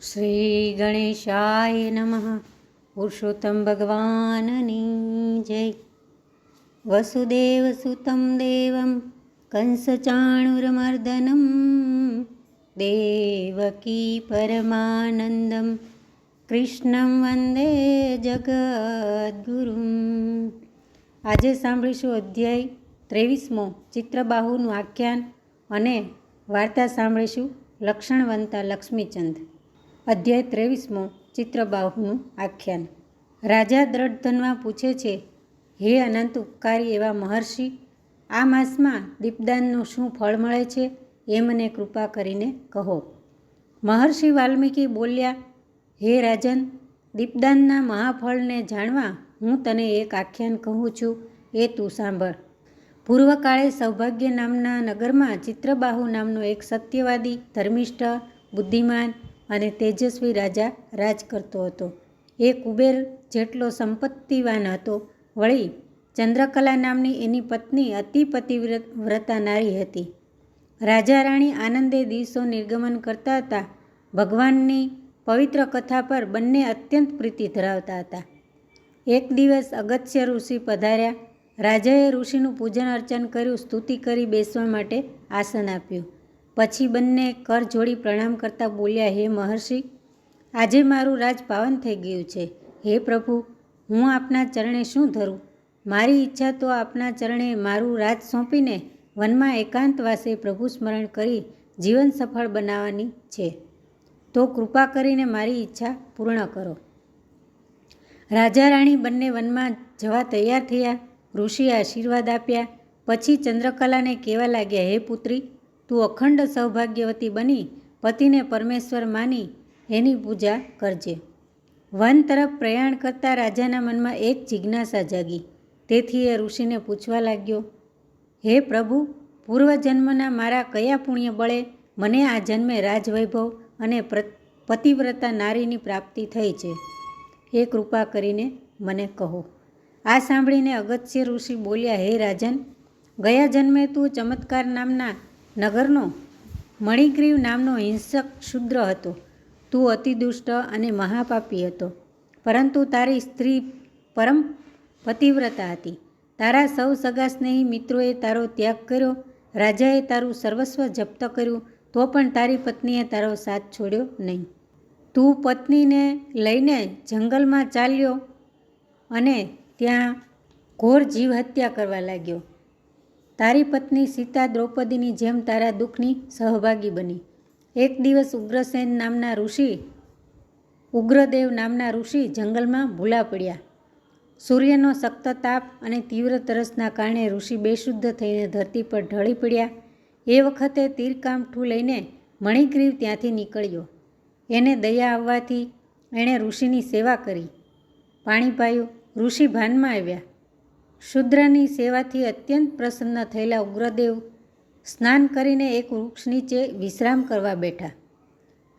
શ્રી ગણેશાય નમઃ. પુરુષોત્તમ ભગવાનની જય. વસુદેવ સુતમ દેવમ કંસચાણુરમર્દનમ દેવકી પરમાનંદમ કૃષ્ણં વંદે જગદ્ગુરુમ. આજે સાંભળીશું અધ્યાય 23મો ચિત્રબાહુનું આખ્યાન અને વાર્તા સાંભળીશું લક્ષણવંતા લક્ષ્મીચંદ. અધ્યાય 23મો ચિત્રબાહુનું આખ્યાન. રાજા દ્રઢધનમાં પૂછે છે, હે અનંત ઉપકારી એવા મહર્ષિ, આ માસમાં દીપદાનનું શું ફળ મળે છે એ મને કૃપા કરીને કહો. મહર્ષિ વાલ્મીકી બોલ્યા, હે રાજન, દીપદાનના મહાફળને જાણવા હું તને એક આખ્યાન કહું છું, એ તું સાંભળ. પૂર્વકાળે સૌભાગ્ય નામના નગરમાં ચિત્રબાહુ નામનો એક સત્યવાદી, ધર્મિષ્ઠ, બુદ્ધિમાન અને તેજસ્વી રાજા રાજ કરતો હતો. એ કુબેર જેટલો સંપત્તિવાન હતો. વળી ચંદ્રકલા નામની એની પત્ની અતિ પતિવ્રતા નારી હતી. રાજા રાણી આનંદે દિવસો નિર્ગમન કરતા હતા. ભગવાનની પવિત્ર કથા પર બંને અત્યંત પ્રીતિ ધરાવતા હતા. એક દિવસ અગત્ય ઋષિ પધાર્યા. રાજાએ ઋષિનું પૂજન અર્ચન કર્યું, સ્તુતિ કરી બેસવા માટે આસન આપ્યું. પછી બંને કર જોડી પ્રણામ કરતા બોલ્યા, હે મહર્ષિ, આજે મારું રાજ પાવન થઈ ગયું છે. હે પ્રભુ, હું આપના ચરણે શું ધરું? મારી ઈચ્છા તો આપના ચરણે મારું રાજ સોંપીને વનમાં એકાંતવાસે પ્રભુ સ્મરણ કરી જીવન સફળ બનાવવાની છે. તો કૃપા કરીને મારી ઈચ્છા પૂર્ણ કરો. રાજા રાણી બંને વનમાં જવા તૈયાર થયા. ઋષિએ આશીર્વાદ આપ્યા. પછી ચંદ્રકલાને કહેવા લાગ્યા, હે પુત્રી, તું અખંડ સૌભાગ્યવતી બની પતિને પરમેશ્વર માની એની પૂજા કરજે. વન તરફ પ્રયાણ કરતા રાજાના મનમાં એક જિજ્ઞાસા જાગી. તેથી એ ઋષિને પૂછવા લાગ્યો, હે પ્રભુ, પૂર્વજન્મના મારા કયા પુણ્ય બળે મને આ જન્મે રાજવૈભવ અને પતિવ્રતા નારીની પ્રાપ્તિ થઈ છે? એ કૃપા કરીને મને કહો. આ સાંભળીને અગત્ય ઋષિ બોલ્યા, હે રાજન, ગયા જન્મે તું ચમત્કાર નામના નગરનો મણિગ્રીવ નામનો હિંસક શૂદ્ર હતો. તું અતિ દુષ્ટ અને મહાપાપી હતો. પરંતુ તારી સ્ત્રી પરમ પતિવ્રતા હતી. તારા સૌ સગા સ્નેહી મિત્રોએ તારો ત્યાગ કર્યો. રાજાએ તારું સર્વસ્વ જપ્ત કર્યું, તો પણ તારી પત્નીએ તારો સાથ છોડ્યો નહીં. તું પત્નીને લઈને જંગલમાં ચાલ્યો અને ત્યાં ઘોર જીવહત્યા કરવા લાગ્યો. તારી પત્ની સીતા દ્રૌપદીની જેમ તારા દુઃખની સહભાગી બની. એક દિવસ ઉગ્રદેવ નામના ઋષિ જંગલમાં ભૂલા પડ્યા. સૂર્યનો સખ્ત તાપ અને તીવ્ર તરસના કારણે ઋષિ બેશુદ્ધ થઈને ધરતી પર ઢળી પડ્યા. એ વખતે તીરકામઠું લઈને મણિગ્રીવ ત્યાંથી નીકળ્યો. એને દયા આવવાથી એણે ઋષિની સેવા કરી, પાણી પાયું. ઋષિ ભાનમાં આવ્યા. શૂદ્રની સેવાથી અત્યંત પ્રસન્ન થયેલા ઉગ્રદેવ સ્નાન કરીને એક વૃક્ષ નીચે વિશ્રામ કરવા બેઠા.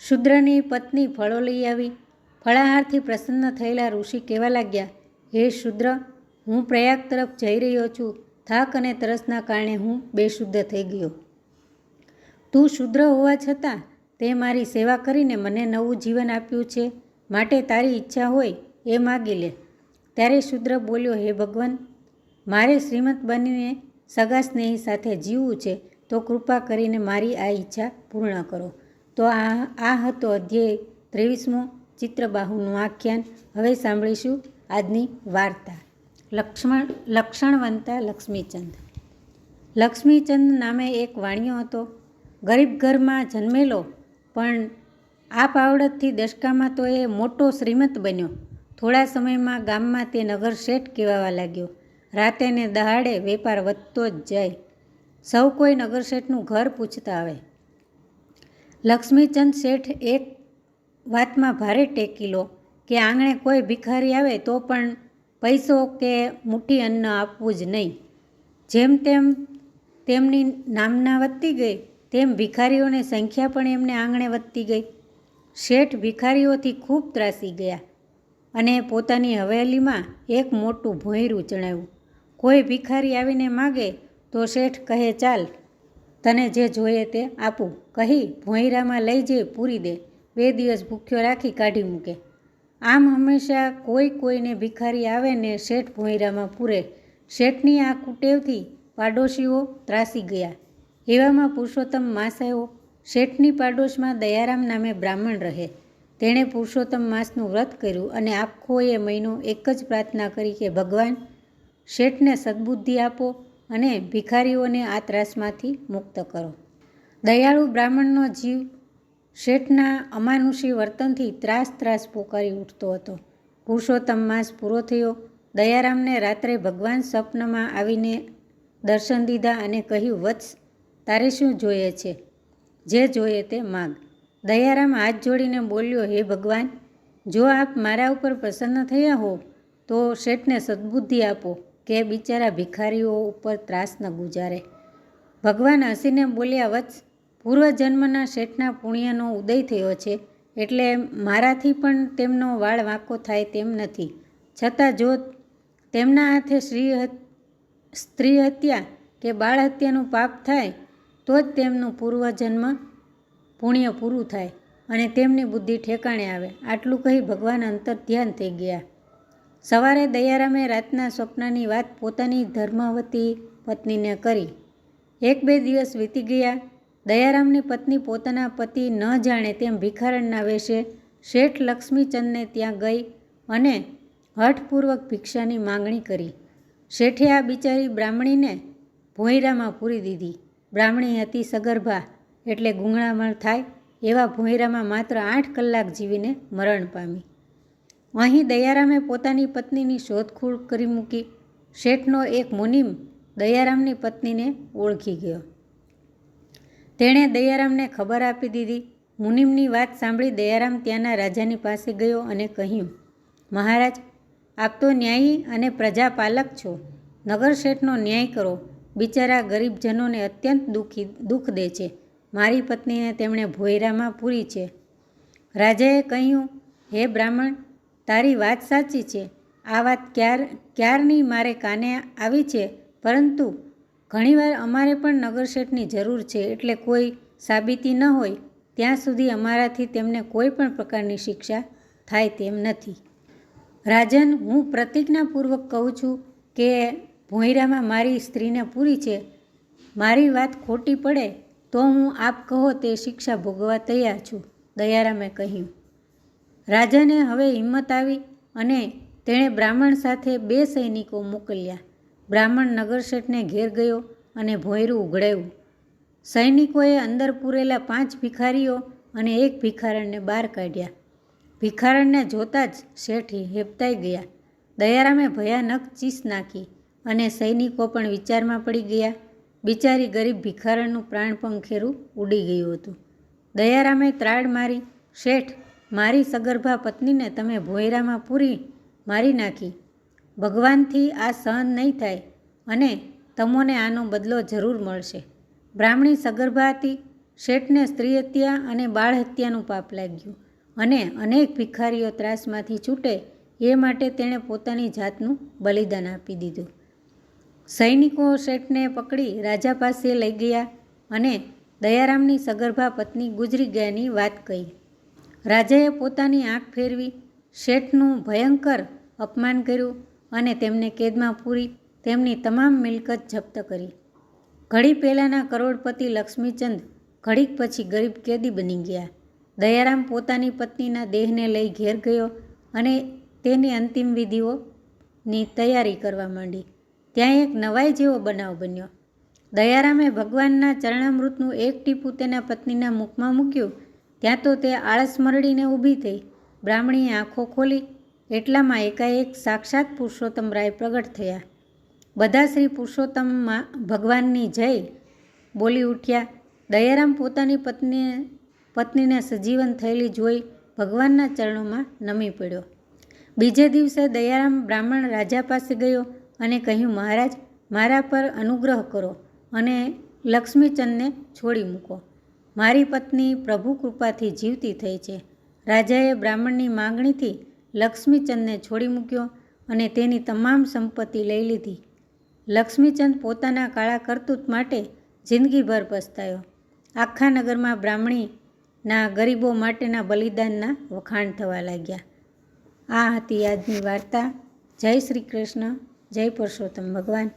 શૂદ્રની પત્ની ફળો લઈ આવી. ફળાહારથી પ્રસન્ન થયેલા ઋષિ કહેવા લાગ્યા, હે શૂદ્ર, હું પ્રયાગ તરફ જઈ રહ્યો છું. થાક અને તરસના કારણે હું બેશુદ્ધ થઈ ગયો. તું શૂદ્ર હોવા છતાં તે મારી સેવા કરીને મને નવું જીવન આપ્યું છે. માટે તારી ઈચ્છા હોય એ માગી લે. ત્યારે શૂદ્ર બોલ્યો, હે ભગવાન, મારે શ્રીમંત બનીને સગા સ્નેહી સાથે જીવવું છે. તો કૃપા કરીને મારી આ ઈચ્છા પૂર્ણ કરો. તો આ હતો અધ્યાય 23મો ચિત્રબાહુનું આખ્યાન. હવે સાંભળીશું આજની વાર્તા. લક્ષણવંતા લક્ષ્મીચંદ. લક્ષ્મીચંદ નામે એક વાણિયો હતો. ગરીબ ઘરમાં જન્મેલો, પણ આ પાવડતથી દશકામાં તો એ મોટો શ્રીમંત બન્યો. થોડા સમયમાં ગામમાં તે નગર શેઠ કહેવાવા લાગ્યો. રાતે ને દહાડે વેપાર વધતો જ જાય. સૌ કોઈ નગર શેઠનું ઘર પૂછતા આવે. લક્ષ્મીચંદ શેઠ એક વાતમાં ભારે ટેકીલો કે આંગણે કોઈ ભિખારી આવે તો પણ પૈસો કે મુઠ્ઠી અન્ન આપવું જ નહીં. જેમ તેમ તેમની નામના વધતી ગઈ, તેમ ભિખારીઓની સંખ્યા પણ એમને આંગણે વધતી ગઈ. શેઠ ભિખારીઓથી ખૂબ ત્રાસી ગયા અને પોતાની હવેલીમાં એક મોટું ભોંયરું ચણાવ્યું. કોઈ ભિખારી આવીને માગે તો શેઠ કહે, ચાલ, તને જે જોઈએ તે આપું કહી ભોંયરામાં લઈ જઈ પૂરી દે. 2 દિવસ ભૂખ્યો રાખી કાઢી મૂકે. આમ હંમેશા કોઈને ભિખારી આવે ને શેઠ ભોંયરામાં પૂરે. શેઠની આ કુટેવથી પાડોશીઓ ત્રાસી ગયા. એવામાં પુરુષોત્તમ માસ આવ્યો. શેઠની પાડોશમાં દયારામ નામે બ્રાહ્મણ રહે. તેણે પુરુષોત્તમ માસનું વ્રત કર્યું અને આખો એ મહિનો એક જ પ્રાર્થના કરી કે ભગવાન, શેઠને સદબુદ્ધિ આપો અને ભિખારીઓને આ ત્રાસમાંથી મુક્ત કરો. દયાળુ બ્રાહ્મણનો જીવ શેઠના અમાનુષી વર્તનથી ત્રાસ પોકારી ઉઠતો હતો. પુરુષોત્તમ માસ પૂરો થયો. દયારામને રાત્રે ભગવાન સ્વપ્નમાં આવીને દર્શન દીધા અને કહ્યું, વત્સ, તારે શું જોઈએ છે? જે જોઈએ તે માગ. દયારામ હાથ જોડીને બોલ્યો, હે ભગવાન, જો આપ મારા ઉપર પ્રસન્ન થયા હો તો શેઠને સદબુદ્ધિ આપો કે બિચારા ભિખારીઓ ઉપર ત્રાસ ન ગુજારે. ભગવાન હસીને બોલ્યા, વત્સ, પૂર્વજન્મના શેઠના પુણ્યનો ઉદય થયો છે, એટલે મારાથી પણ તેમનો વાળ વાંકો થાય તેમ નથી. છતાં જો તેમના હાથે સ્ત્રી હત્યા કે બાળ હત્યાનું પાપ થાય તો જ તેમનું પૂર્વજન્મ પુણ્ય પૂરું થાય અને તેમની બુદ્ધિ ઠેકાણે આવે. આટલું કહી ભગવાન અંતર્ધ્યાન થઈ ગયા. સવારે દયારામે રાતના સ્વપ્નની વાત પોતાની ધર્મવતી પત્નીને કરી. 1-2 દિવસ વીતી ગયા. દયારામની પત્ની પોતાના પતિ ન જાણે તેમ ભિખારણના વેશે શેઠ લક્ષ્મીચંદને ત્યાં ગઈ અને હઠપૂર્વક ભિક્ષાની માંગણી કરી. શેઠે આ બિચારી બ્રાહ્મણીને ભોંયરામાં પૂરી દીધી. બ્રાહ્મણી હતી સગર્ભા, એટલે ગૂંગળામણ થાય એવા ભોંયરામાં માત્ર 8 કલાક જીવીને મરણ પામી. અહીં દયારામે પોતાની પત્નીની શોધખોળ કરી મૂકી. શેઠનો એક મુનિમ દયારામની પત્નીને ઓળખી ગયો. તેણે દયારામને ખબર આપી દીધી. મુનિમની વાત સાંભળી દયારામ ત્યાંના રાજાની પાસે ગયો અને કહ્યું, મહારાજ, આપ તો ન્યાયી અને પ્રજાપાલક છો. નગર શેઠનો ન્યાય કરો. બિચારા ગરીબજનોને અત્યંત દુઃખ દે છે. મારી પત્નીને તેમણે ભોંયરામાં પૂરી છે. રાજાએ કહ્યું, હે બ્રાહ્મણ, તારી વાત સાચી છે. આ વાત ક્યારની મારે કાને આવી છે, પરંતુ ઘણીવાર અમારે પણ નગર શેઠની જરૂર છે, એટલે કોઈ સાબિતી ન હોય ત્યાં સુધી અમારાથી તેમને કોઈ પણ પ્રકારની શિક્ષા થાય તેમ નથી. રાજન, હું પ્રતિજ્ઞાપૂર્વક કહું છું કે ભોંયરામાં મારી સ્ત્રીને પૂરી છે. મારી વાત ખોટી પડે તો હું આપ કહો તે શિક્ષા ભોગવવા તૈયાર છું, દયારામે કહ્યું. રાજાને હવે હિંમત આવી અને તેણે બ્રાહ્મણ સાથે 2 સૈનિકો મોકલ્યા. બ્રાહ્મણ નગર શેઠને ઘેર ગયો અને ભોંયરું ઉઘડાવ્યું. સૈનિકોએ અંદર પૂરેલા 5 ભિખારીઓ અને 1 ભિખારણને બહાર કાઢ્યા. ભિખારણને જોતાં જ શેઠ હેબતાઈ ગયા. દયારામે ભયાનક ચીસ નાખી અને સૈનિકો પણ વિચારમાં પડી ગયા. બિચારી ગરીબ ભિખારણનું પ્રાણપંખેરું ઉડી ગયું હતું. દયારામે ત્રાડ મારી, શેઠ, મારી સગર્ભા પત્નીને તમે ભોંયરામાં પૂરી મારી નાખી. ભગવાનથી આ સહન નહીં થાય અને તમોને આનો બદલો જરૂર મળશે. બ્રાહ્મણી સગર્ભા હતી. શેઠને સ્ત્રી હત્યા અને બાળ હત્યાનું પાપ લાગ્યું અને અનેક ભિખારીઓ ત્રાસમાંથી છૂટે એ માટે તેણે પોતાની જાતનું બલિદાન આપી દીધું. સૈનિકો શેઠને પકડી રાજા પાસે લઈ ગયા અને દયારામની સગર્ભા પત્ની ગુજરી ગયાની વાત કહી. રાજાએ પોતાની આંખ ફેરવી શેઠનું ભયંકર અપમાન કર્યું અને તેમને કેદમાં પૂરી તેમની તમામ મિલકત જપ્ત કરી. ઘડી પહેલાંના કરોડપતિ લક્ષ્મીચંદ ઘડીક પછી ગરીબ કેદી બની ગયા. દયારામ પોતાની પત્નીના દેહને લઈ ઘેર ગયો અને તેની અંતિમ વિધિઓની તૈયારી કરવા માંડી. ત્યાં એક નવાઈ જેવો બનાવ બન્યો. દયારામે ભગવાનના ચરણામૃતનું 1 ટીપું તેના પત્નીના મુખમાં મૂક્યું. ત્યાં તો તે આળસ મરડીને ઊભી થઈ. બ્રાહ્મણીએ આંખો ખોલી એટલામાં એકાએક સાક્ષાત પુરુષોત્તમ રાય પ્રગટ થયા. બધા શ્રી પુરુષોત્તમ ભગવાનની જય બોલી ઉઠ્યા. દયારામ પોતાની પત્નીને સજીવન થયેલી જોઈ ભગવાનના ચરણોમાં નમી પડ્યો. બીજે દિવસે દયારામ બ્રાહ્મણ રાજા પાસે ગયો અને કહ્યું, મહારાજ, મારા પર અનુગ્રહ કરો અને લક્ષ્મીચંદને છોડી મૂકો. મારી પત્ની પ્રભુ કૃપાથી જીવતી થઈ છે. રાજાએ બ્રાહ્મણની માંગણીથી લક્ષ્મીચંદને છોડી મૂક્યો અને તેની તમામ સંપત્તિ લઈ લીધી. લક્ષ્મીચંદ પોતાના કાળા કરતૂત માટે જિંદગીભર પસ્તાયો. આખા નગરમાં બ્રાહ્મણી ના ગરીબો માટેના બલિદાનના વખાણ થવા લાગ્યા. આ હતી આજની વાર્તા. જય શ્રી કૃષ્ણ, જય પુરુષોત્તમ ભગવાન.